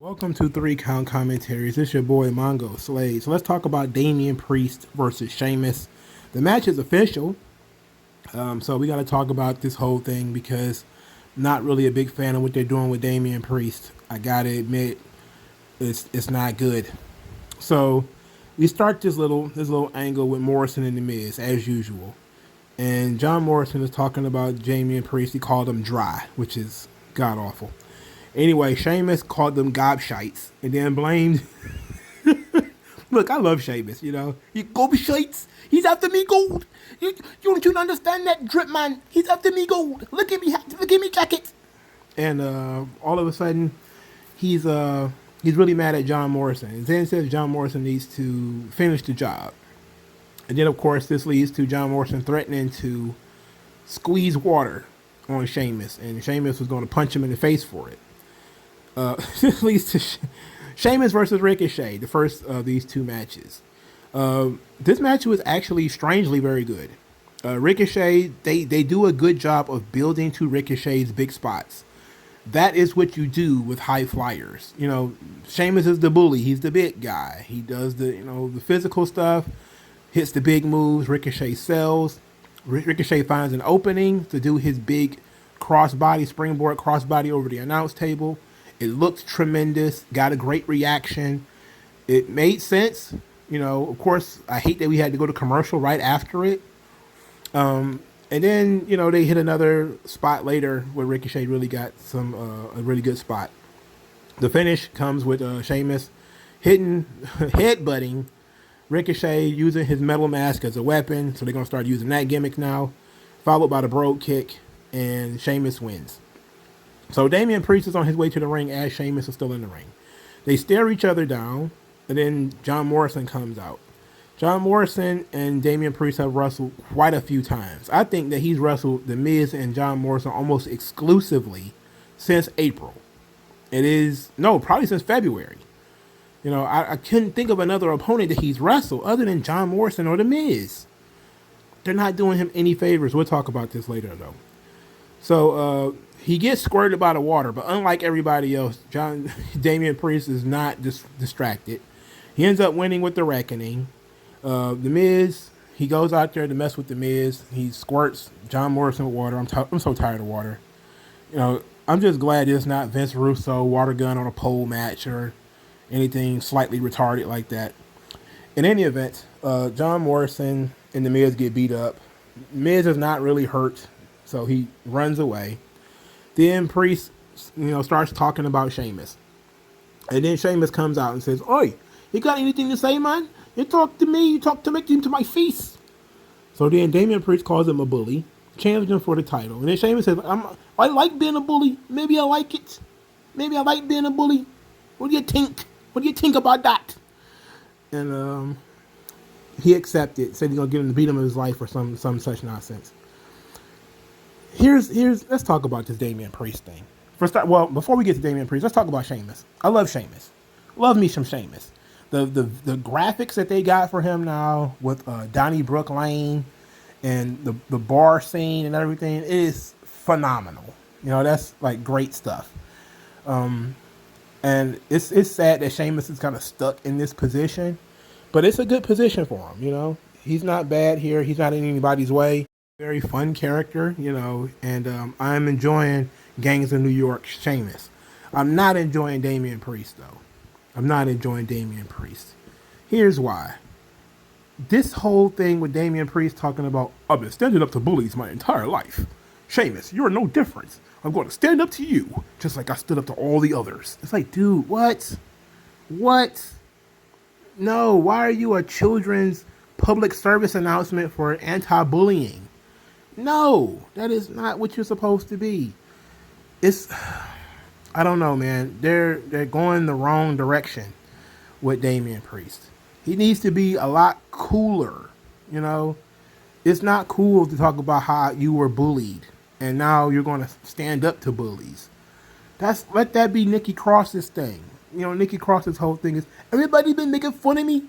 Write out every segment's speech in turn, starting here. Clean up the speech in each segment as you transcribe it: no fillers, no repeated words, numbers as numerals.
Welcome to 3 Count Commentaries. This is your boy MagMongoSlade. So let's talk about Damian Priest versus Sheamus. The match is official. So we got to talk about this whole thing because I'm not really a big fan of what they're doing with Damian Priest. I gotta admit, it's not good. So we start this little angle with Morrison and The Miz as usual, and John Morrison is talking about Damian Priest. He called him dry, which is god awful. Anyway, Sheamus called them gobshites and then blamed. Look, I love Sheamus, you know. You gobshites. He's after me gold. You don't understand that drip, man. He's after me gold. Look at me jacket. And all of a sudden, he's really mad at John Morrison. And then says John Morrison needs to finish the job. And then, of course, this leads to John Morrison threatening to squeeze water on Sheamus. And Sheamus was going to punch him in the face for it. This leads to Sheamus versus Ricochet, the first of these two matches. This match was actually strangely very good. Ricochet, they do a good job of building to Ricochet's big spots. That is what you do with high flyers. You know, Sheamus is the bully. He's the big guy. He does the physical stuff, hits the big moves. Ricochet sells. Ricochet finds an opening to do his big springboard crossbody over the announce table. It looked tremendous, got a great reaction. It made sense. You know, of course, I hate that we had to go to commercial right after it. And then, you know, they hit another spot later where Ricochet really got a really good spot. The finish comes with Sheamus headbutting Ricochet using his metal mask as a weapon. So they're going to start using that gimmick now. Followed by the Brogue Kick, and Sheamus wins. So Damian Priest is on his way to the ring as Sheamus is still in the ring. They stare each other down, and then John Morrison comes out. John Morrison and Damian Priest have wrestled quite a few times. I think that he's wrestled The Miz and John Morrison almost exclusively since April. Probably since February. You know, I couldn't think of another opponent that he's wrestled other than John Morrison or The Miz. They're not doing him any favors. We'll talk about this later, though. So, he gets squirted by the water, but unlike everybody else, Damian Priest is not distracted. He ends up winning with the Reckoning. The Miz, he goes out there to mess with The Miz. He squirts John Morrison with water. I'm so tired of water. You know, I'm just glad it's not Vince Russo water gun on a pole match or anything slightly retarded like that. In any event, John Morrison and The Miz get beat up. Miz is not really hurt, so he runs away. Then Priest, starts talking about Sheamus. And then Sheamus comes out and says, "Oi, you got anything to say, man? You talk to me, to my face." So then Damian Priest calls him a bully, challenged him for the title. And then Sheamus says, I like being a bully. Maybe I like it. Maybe I like being a bully. What do you think? What do you think about that? And he accepted, said he's going to get him the beat him of his life or some such nonsense. Let's talk about this Damian Priest thing. Before we get to Damian Priest, let's talk about Sheamus. I love Sheamus. Love me some Sheamus. The graphics that they got for him now with Donnybrook Lane and the bar scene and everything, it is phenomenal. You know, that's like great stuff. And it's sad that Sheamus is kind of stuck in this position, but it's a good position for him. You know, he's not bad here. He's not in anybody's way. Very fun character, and I'm enjoying Gangs of New York Sheamus. I'm not enjoying Damian Priest, though. I'm not enjoying Damian Priest. Here's why. This whole thing with Damian Priest talking about, I've been standing up to bullies my entire life. Sheamus, you're no different. I'm going to stand up to you, just like I stood up to all the others. It's like, dude, what? What? No, why are you a children's public service announcement for anti-bullying? No, that is not what you're supposed to be. I don't know, man. They're going the wrong direction with Damian Priest. He needs to be a lot cooler, It's not cool to talk about how you were bullied and now you're going to stand up to bullies. Let that be Nikki Cross's thing. Nikki Cross's whole thing is, everybody been making fun of me.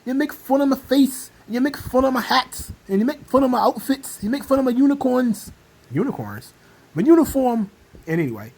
You make fun of my face. You make fun of my hats, and you make fun of my outfits. You make fun of my unicorns, my uniform. And anyway,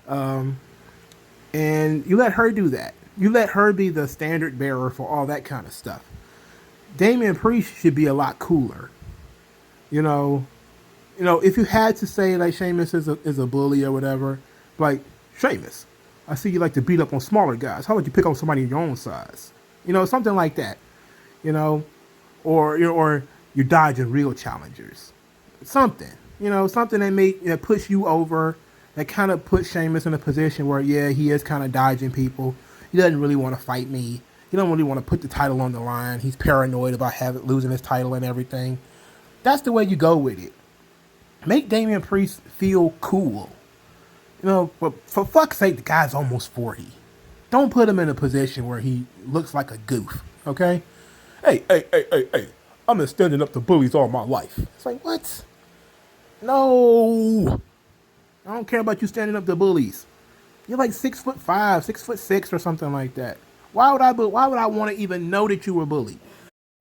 and you let her do that. You let her be the standard bearer for all that kind of stuff. Damian Priest should be a lot cooler. You know, if you had to say like Sheamus is a bully or whatever, like Sheamus, I see you like to beat up on smaller guys. How about you pick on somebody your own size? Something like that. Or you're dodging real challengers. Something. Something that puts you over. That kind of puts Sheamus in a position where, yeah, he is kind of dodging people. He doesn't really want to fight me. He don't really want to put the title on the line. He's paranoid about losing his title and everything. That's the way you go with it. Make Damian Priest feel cool. But for fuck's sake, the guy's almost 40. Don't put him in a position where he looks like a goof, okay? Hey, I've been standing up to bullies all my life. It's like, what? No. I don't care about you standing up to bullies. You're like 6'5", 6'6" or something like that. Why would I want to even know that you were bullied?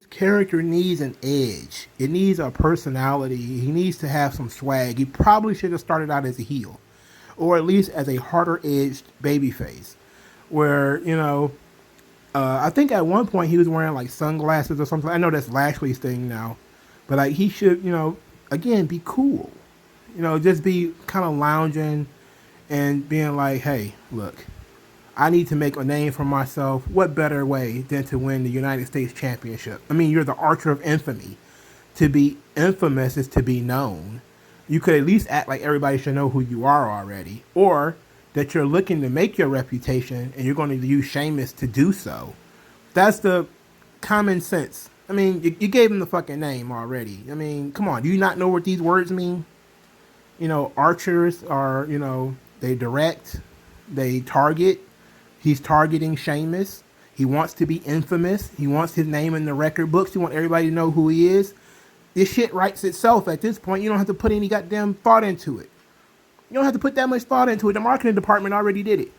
This character needs an edge. It needs a personality. He needs to have some swag. He probably should have started out as a heel, or at least as a harder edged babyface, where I think at one point he was wearing like sunglasses or something. I know that's Lashley's thing now, but like he should again be cool. Just be kind of lounging and being like, hey, look, I need to make a name for myself. What better way than to win the United States Championship? I mean, you're the Archer of Infamy. To be infamous is to be known. You could at least act like everybody should know who you are already, or that you're looking to make your reputation and you're going to use Sheamus to do so. That's the common sense. I mean, you gave him the fucking name already. I mean, come on. Do you not know what these words mean? Archers are, they direct, they target. He's targeting Sheamus. He wants to be infamous. He wants his name in the record books. He wants everybody to know who he is. This shit writes itself at this point. You don't have to put any goddamn thought into it. You don't have to put that much thought into it. The marketing department already did it.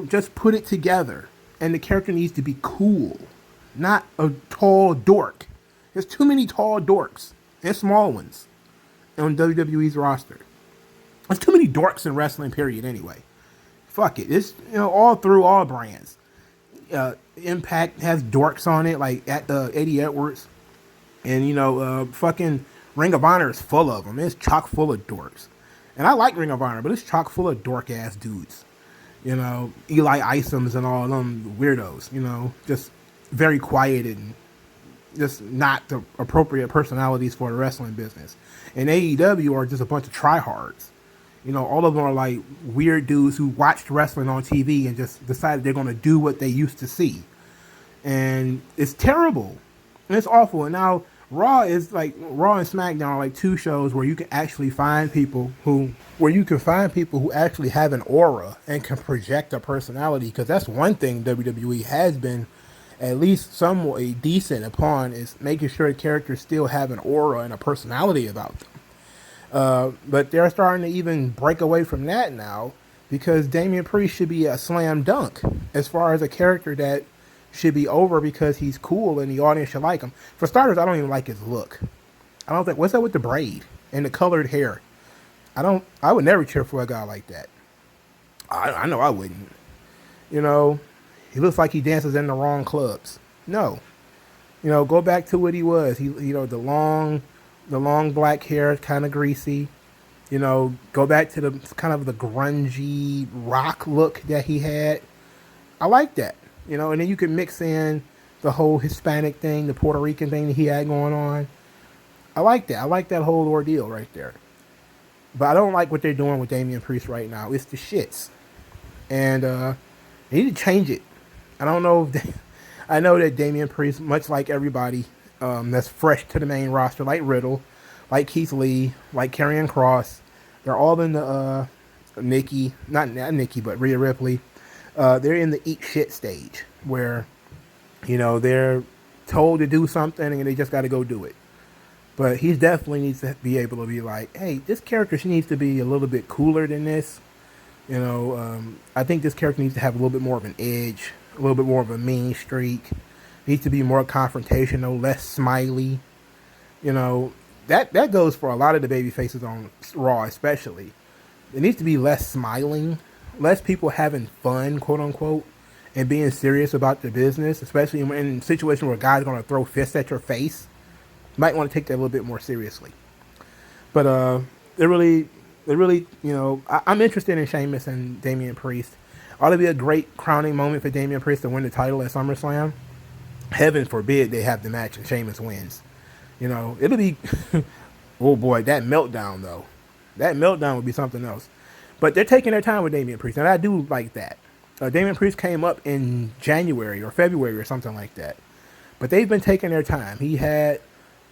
Just put it together. And the character needs to be cool, not a tall dork. There's too many tall dorks and small ones on WWE's roster. There's too many dorks in wrestling, period, anyway. Fuck it. It's, all through all brands. Impact has dorks on it, like at Eddie Edwards. And, fucking Ring of Honor is full of them. It's chock full of dorks. And I like Ring of Honor, but it's chock full of dork-ass dudes. Eli Isams and all them weirdos, just very quiet and just not the appropriate personalities for the wrestling business. And AEW are just a bunch of tryhards. All of them are like weird dudes who watched wrestling on TV and just decided they're going to do what they used to see. And it's terrible. And it's awful. And now Raw and SmackDown are like two shows where you can actually find people who actually have an aura and can project a personality. Because that's one thing WWE has been at least somewhat decent upon, is making sure the characters still have an aura and a personality about them. But they're starting to even break away from that now, because Damian Priest should be a slam dunk as far as a character that should be over because he's cool and the audience should like him. For starters, I don't even like his look. I don't think, what's that with the braid and the colored hair? I would never cheer for a guy like that. I know I wouldn't. He looks like he dances in the wrong clubs. No. Go back to what he was. The long black hair, kind of greasy. Go back to the kind of the grungy rock look that he had. I like that. And then you can mix in the whole Hispanic thing, the Puerto Rican thing that he had going on. I like that. I like that whole ordeal right there. But I don't like what they're doing with Damian Priest right now. It's the shits. And they need to change it. I don't know I know that Damian Priest, much like everybody that's fresh to the main roster, like Riddle, like Keith Lee, like Karrion Kross, they're all in the not Nikki, but Rhea Ripley. They're in the eat shit stage where, they're told to do something and they just got to go do it. But he definitely needs to be able to be like, hey, this character, she needs to be a little bit cooler than this. I think this character needs to have a little bit more of an edge, a little bit more of a mean streak. Needs to be more confrontational, less smiley. You know, that goes for a lot of the baby faces on Raw, especially. It needs to be less smiling, less people having fun, quote unquote, and being serious about the business, especially in a situation where a guy's going to throw fists at your face. You might want to take that a little bit more seriously. But it really, you know, I'm interested in Sheamus and Damian Priest. Ought to be a great crowning moment for Damian Priest to win the title at SummerSlam. Heaven forbid they have the match and Sheamus wins. You know, it'll be, oh boy, that meltdown though. That meltdown would be something else. But they're taking their time with Damian Priest, and I do like that. Damian Priest came up in January or February or something like that. But they've been taking their time. He had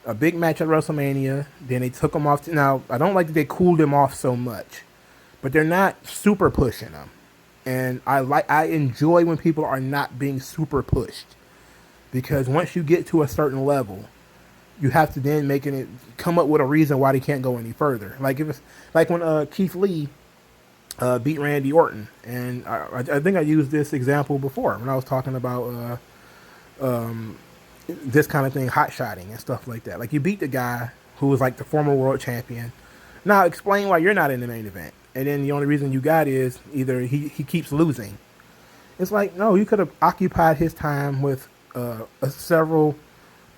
a big match at WrestleMania. Then they took him off. Now, I don't like that they cooled him off so much. But they're not super pushing him. And I enjoy when people are not being super pushed. Because once you get to a certain level, you have to then come up with a reason why they can't go any further. Like if it's like when Keith Lee beat Randy Orton, and I think I used this example before when I was talking about this kind of thing, hot-shotting and stuff like that. Like you beat the guy who was like the former world champion. Now explain why you're not in the main event, and then the only reason you got is either he keeps losing. It's like, no, you could have occupied his time with several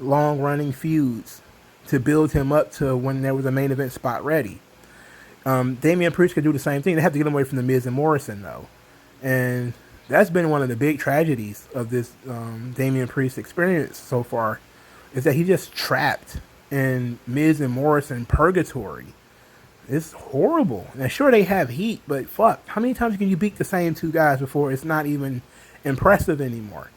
long-running feuds to build him up to when there was a main event spot ready. Damian Priest could do the same thing. They have to get him away from the Miz and Morrison though, and that's been one of the big tragedies of this Damian Priest experience so far, is that he just trapped in Miz and Morrison purgatory. It's horrible. Now sure they have heat, but fuck, how many times can you beat the same two guys before it's not even impressive anymore?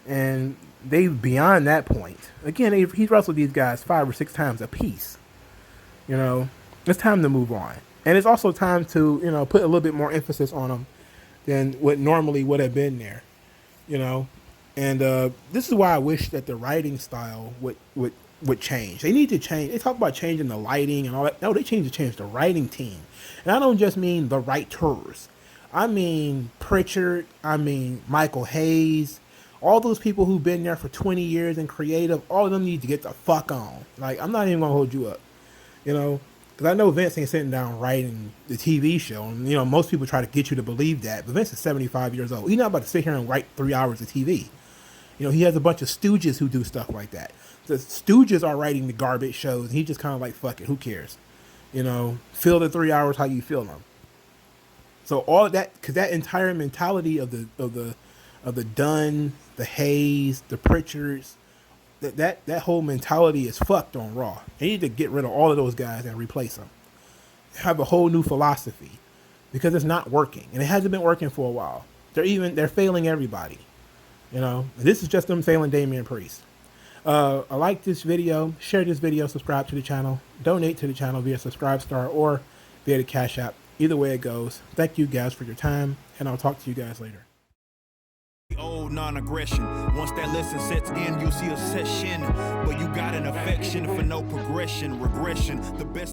And they beyond that point. Again, he's wrestled these guys 5 or 6 times a piece. You know, it's time to move on. And it's also time to, you know, put a little bit more emphasis on them than what normally would have been there. You know, and this is why I wish that the writing style would change. They need to change. They talk about changing the lighting and all that. No, they change the writing team. And I don't just mean the writers. I mean Pritchard. I mean Michael Hayes. All those people who've been there for 20 years and creative, all of them need to get the fuck on. Like, I'm not even going to hold you up, you know, because I know Vince ain't sitting down writing the TV show. And, you know, most people try to get you to believe that. But Vince is 75 years old. He's not about to sit here and write 3 hours of TV. You know, he has a bunch of stooges who do stuff like that. The stooges are writing the garbage shows. And he's just kind of like, fuck it, who cares? You know, fill the 3 hours how you feel them. So all of that, because that entire mentality of the Dunn, the Hayes, the Pritchards, that whole mentality is fucked on Raw. They need to get rid of all of those guys and replace them. Have a whole new philosophy, because it's not working, and it hasn't been working for a while. They're failing everybody. You know, this is just them failing Damian Priest. I like this video, share this video, subscribe to the channel, donate to the channel via Subscribestar or via the Cash App. Either way it goes. Thank you guys for your time, and I'll talk to you guys later. Old non-aggression. Once that lesson sets in, you'll see a session where you got an affection for no progression, regression. The best.